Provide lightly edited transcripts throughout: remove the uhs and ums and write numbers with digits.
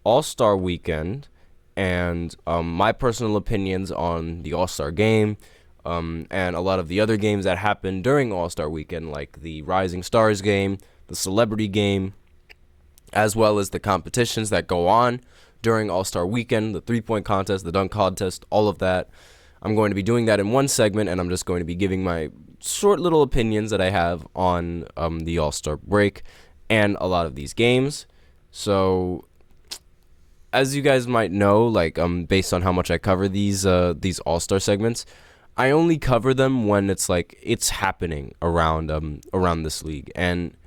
All-Star Weekend and my personal opinions on the All-Star Game, and a lot of the other games that happened during All-Star Weekend, like the Rising Stars game, the Celebrity game, as well as the competitions that go on during All-Star Weekend, the three-point contest, the dunk contest, all of that. I'm going to be doing that in one segment, and I'm just going to be giving my short little opinions that I have on the All-Star break and a lot of these games. So, as you guys might know, like based on how much I cover these All-Star segments, I only cover them when it's like it's happening around this league, and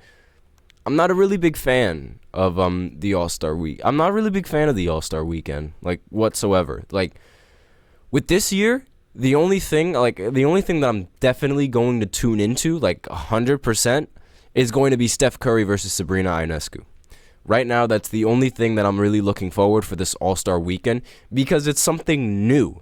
I'm not a really big fan of the All-Star week. I'm not a really big fan of the All-Star weekend, like whatsoever. Like with this year, the only thing that I'm definitely going to tune into, like 100%, is going to be Steph Curry versus Sabrina Ionescu. Right now, that's the only thing that I'm really looking forward for this All-Star weekend, because it's something new.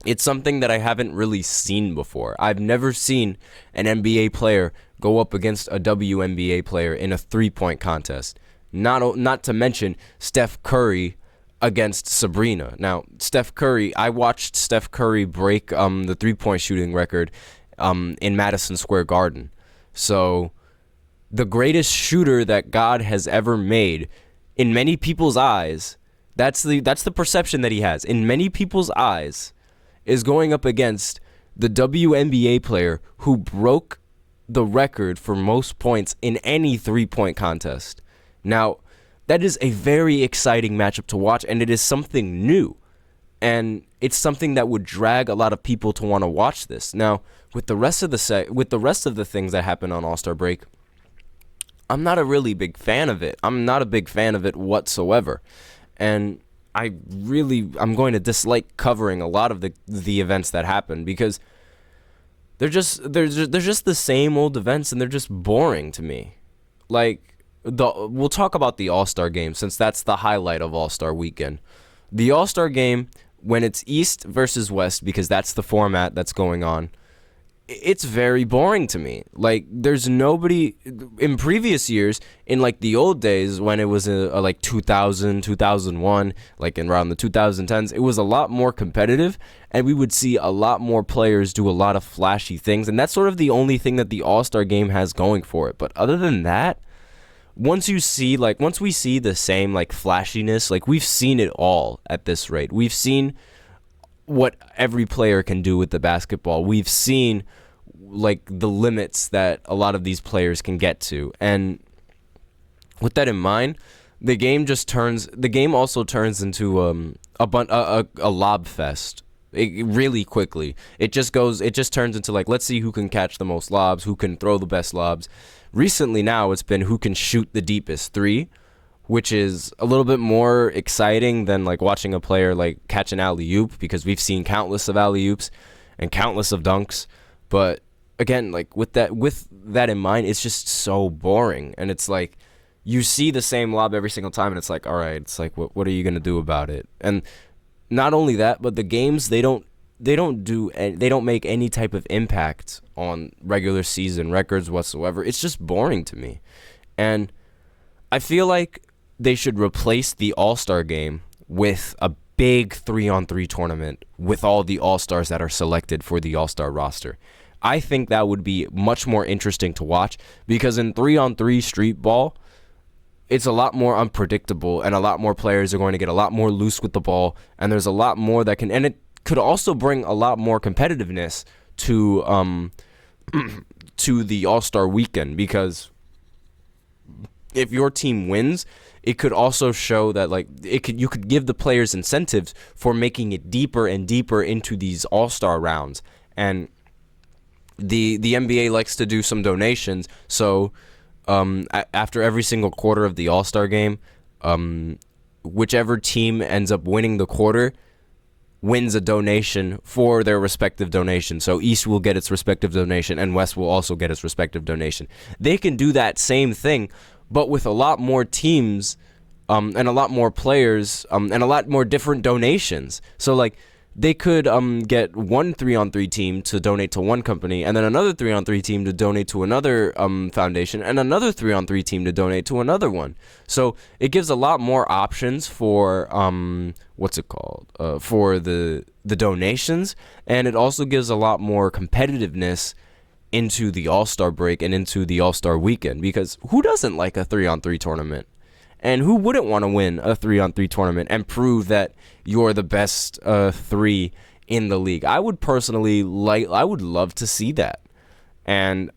It's something that I haven't really seen before. I've never seen an NBA player go up against a WNBA player in a three-point contest. Not to mention Steph Curry against Sabrina. Now, Steph Curry, I watched Steph Curry break the three-point shooting record in Madison Square Garden. So, the greatest shooter that God has ever made, in many people's eyes, that's the perception that he has. In many people's eyes, is going up against the WNBA player who broke the record for most points in any three-point contest. Now, that is a very exciting matchup to watch, and it is something new. And it's something that would drag a lot of people to want to watch this. Now, with the rest of the things that happen on All-Star break, I'm not a really big fan of it. I'm not a big fan of it whatsoever. And I'm going to dislike covering a lot of the events that happen, because they're just the same old events, and they're just boring to me. Like, we'll talk about the All-Star game, since that's the highlight of All-Star weekend. The All-Star game, when it's East versus West, because that's the format that's going on, it's very boring to me. Like, there's nobody in previous years, in like the old days when it was like 2000, 2001, like in around the 2010s, it was a lot more competitive, and we would see a lot more players do a lot of flashy things, and that's sort of the only thing that the All-Star game has going for it. But other than that, once we see the same like flashiness, like we've seen it all at this rate. We've seen what every player can do with the basketball. We've seen like the limits that a lot of these players can get to. And with that in mind, the game also turns into a lob fest. Really quickly. It just turns into like, let's see who can catch the most lobs, who can throw the best lobs. Recently now it's been who can shoot the deepest three, which is a little bit more exciting than like watching a player like catch an alley-oop, because we've seen countless of alley-oops and countless of dunks. But again, like with that in mind, it's just so boring. And it's like you see the same lob every single time, and it's like, all right, it's like what are you going to do about it? And not only that, but the games, they don't make any type of impact on regular season records whatsoever. It's just boring to me. And I feel like they should replace the All-Star game with a big 3-on-3 tournament with all the All-Stars that are selected for the All-Star roster. I think that would be much more interesting to watch, because in 3-on-3 street ball, it's a lot more unpredictable, and a lot more players are going to get a lot more loose with the ball, and there's a lot more that can, and it could also bring a lot more competitiveness to to the All-Star weekend, because if your team wins, it could also show that like you could give the players incentives for making it deeper and deeper into these All-Star rounds. And the NBA likes to do some donations, so after every single quarter of the All-Star game, whichever team ends up winning the quarter wins a donation for their respective donation. So East will get its respective donation, and West will also get its respective donation. They can do that same thing, but with a lot more teams and a lot more players and a lot more different donations. So like they could get one 3-on-3 team to donate to one company, and then another 3-on-3 team to donate to another foundation, and another 3-on-3 team to donate to another one. So it gives a lot more options for for the donations, and it also gives a lot more competitiveness into the All-Star break and into the All-Star weekend, because who doesn't like a 3-on-3 tournament? And who wouldn't want to win a 3-on-3 tournament and prove that you're the best 3 in the league? I would personally I would love to see that. And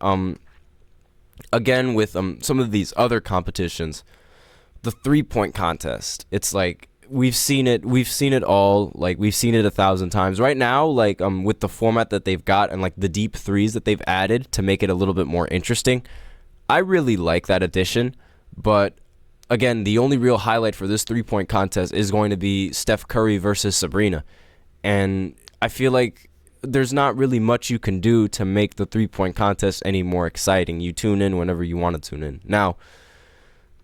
again, with some of these other competitions, the 3-point contest, it's like we've seen it all. Like, we've seen it 1,000 times. Right now, like with the format that they've got and like the deep threes that they've added to make it a little bit more interesting, I really like that addition. But again, the only real highlight for this 3-point contest is going to be Steph Curry versus Sabrina. And I feel like there's not really much you can do to make the 3-point contest any more exciting. You tune in whenever you want to tune in. Now,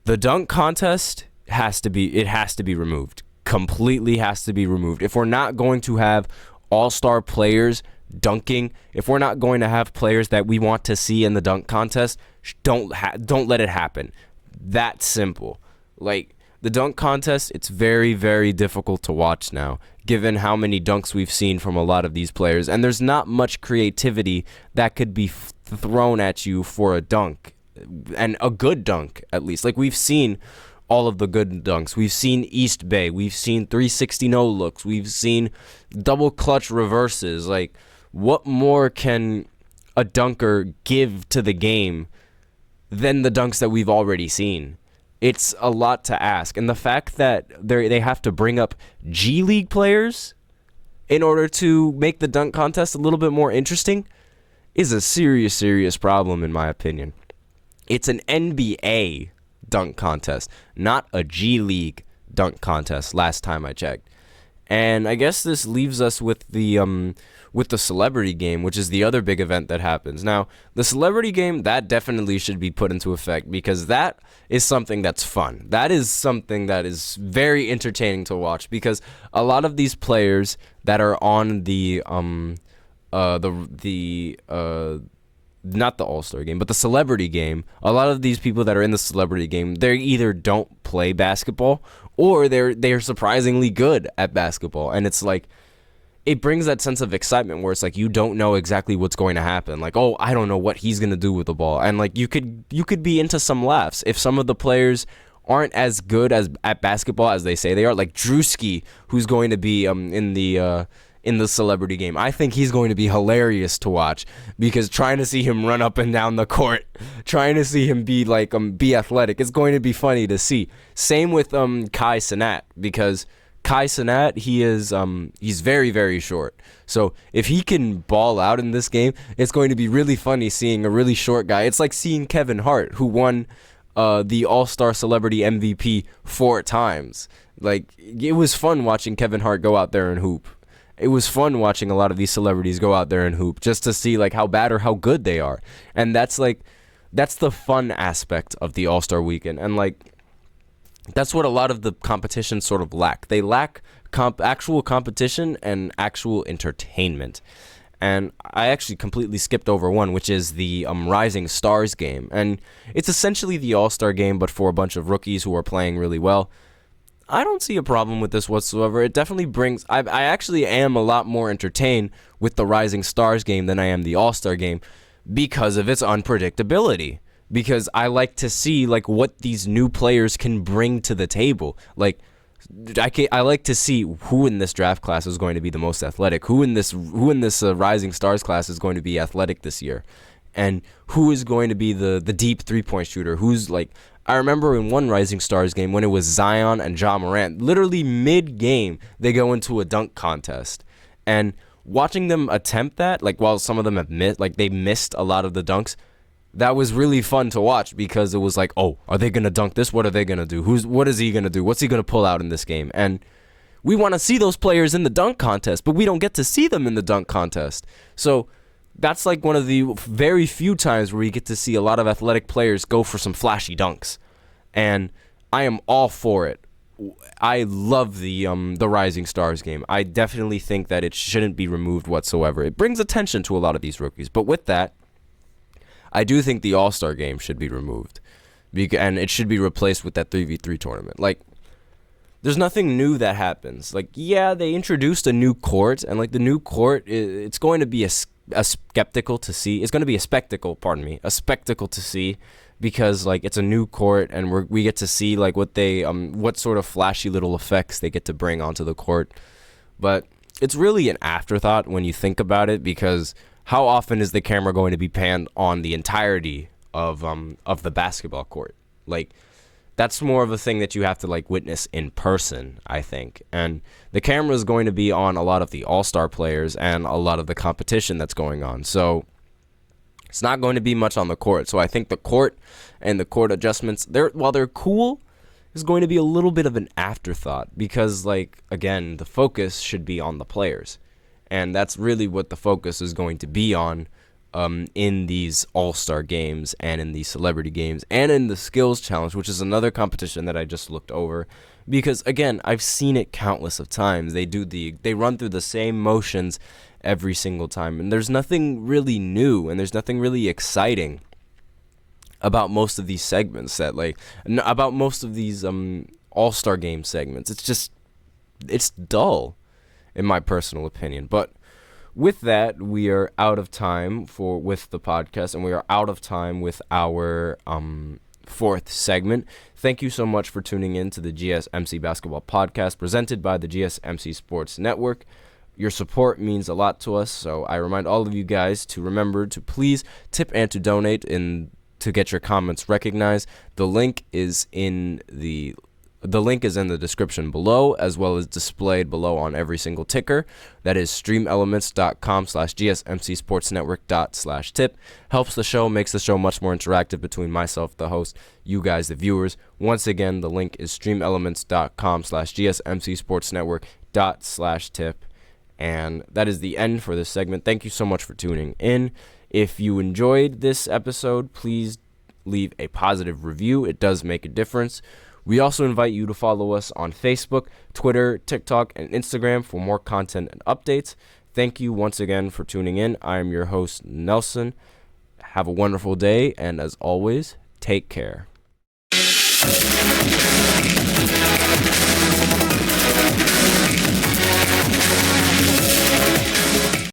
the dunk contest has to be removed. Completely has to be removed. If we're not going to have all-star players dunking, if we're not going to have players that we want to see in the dunk contest, don't let it happen. That simple. Like, the dunk contest, it's very, very difficult to watch now, given how many dunks we've seen from a lot of these players, and there's not much creativity that could be thrown at you for a dunk, and a good dunk at least. Like, we've seen all of the good dunks. We've seen East Bay, we've seen 360 no looks, we've seen double clutch reverses. Like, what more can a dunker give to the game than the dunks that we've already seen? It's a lot to ask. And the fact that they have to bring up G League players in order to make the dunk contest a little bit more interesting is a serious, serious problem, in my opinion. It's an NBA dunk contest, not a G League dunk contest, last time I checked. And I guess this leaves us with the celebrity game, which is the other big event that happens. Now, the celebrity game, that definitely should be put into effect, because that is something that's fun. That is something that is very entertaining to watch, because a lot of these players that are on not the All-Star game, but the celebrity game, a lot of these people that are in the celebrity game, they either don't play basketball or they're surprisingly good at basketball. And it's like, it brings that sense of excitement where it's like you don't know exactly what's going to happen. Like, oh, I don't know what he's going to do with the ball. And like you could be into some laughs if some of the players aren't as good at basketball as they say they are. Like Drewski, who's going to be in the celebrity game. I think he's going to be hilarious to watch, because trying to see him run up and down the court, trying to see him be athletic, it's going to be funny to see. Same with Kai Cenat, because Kai Cenat, he's very, very short. So if he can ball out in this game, it's going to be really funny seeing a really short guy. It's like seeing Kevin Hart, who won the All-Star Celebrity MVP 4 times. Like, it was fun watching Kevin Hart go out there and hoop. It was fun watching a lot of these celebrities go out there and hoop, just to see like how bad or how good they are. And that's the fun aspect of the All-Star weekend. And like, that's what a lot of the competitions sort of lack. They lack actual competition and actual entertainment. And I actually completely skipped over one, which is the Rising Stars game. And it's essentially the All-Star game, but for a bunch of rookies who are playing really well. I don't see a problem with this whatsoever. It definitely brings... I actually am a lot more entertained with the Rising Stars game than I am the All-Star game, because of its unpredictability. Because I like to see like what these new players can bring to the table. Like, I like to see who in this draft class is going to be the most athletic. Who in this Rising Stars class is going to be athletic this year, and who is going to be the deep 3-point shooter. Who's like... I remember in one Rising Stars game when it was Zion and Ja Morant, literally mid-game, they go into a dunk contest. And watching them attempt that, like while some of them have they missed a lot of the dunks, that was really fun to watch, because it was like, oh, are they going to dunk this? What are they going to do? What is he going to do? What's he going to pull out in this game? And we want to see those players in the dunk contest, but we don't get to see them in the dunk contest. So that's like one of the very few times where you get to see a lot of athletic players go for some flashy dunks. And I am all for it. I love the Rising Stars game. I definitely think that it shouldn't be removed whatsoever. It brings attention to a lot of these rookies. But with that, I do think the All-Star game should be removed. And it should be replaced with that 3v3 tournament. Like, there's nothing new that happens. Like, yeah, they introduced a new court, and like the new court, it's going to be a spectacle to see. It's going to be a spectacle, a spectacle to see, because like it's a new court, and we get to see like what sort of flashy little effects they get to bring onto the court. But it's really an afterthought when you think about it, because how often is the camera going to be panned on the entirety of the basketball court? Like, that's more of a thing that you have to like witness in person, I think. And the camera is going to be on a lot of the All-Star players and a lot of the competition that's going on. So it's not going to be much on the court. So I think the court and the court adjustments, while they're cool, is going to be a little bit of an afterthought, because like, again, the focus should be on the players. And that's really what the focus is going to be on in these All-Star games and in these celebrity games and in the skills challenge, which is another competition that I just looked over, because again, I've seen it countless of times. They run through the same motions every single time, and there's nothing really new and there's nothing really exciting about most of these segments about most of these All-Star game segments. It's dull, in my personal opinion. But with that, we are out of time with the podcast, and we are out of time with our fourth segment. Thank you so much for tuning in to the GSMC Basketball Podcast, presented by the GSMC Sports Network. Your support means a lot to us, so I remind all of you guys to remember to please tip and to donate to get your comments recognized. The link is in the description below, as well as displayed below on every single ticker. That is streamelements.com/GSMCSportsNetwork./tip. Helps the show, makes the show much more interactive between myself, the host, you guys, the viewers. Once again, the link is streamelements.com/GSMCSportsNetwork./tip. And that is the end for this segment. Thank you so much for tuning in. If you enjoyed this episode, please leave a positive review. It does make a difference. We also invite you to follow us on Facebook, Twitter, TikTok, and Instagram for more content and updates. Thank you once again for tuning in. I am your host, Nelson. Have a wonderful day, and as always, take care.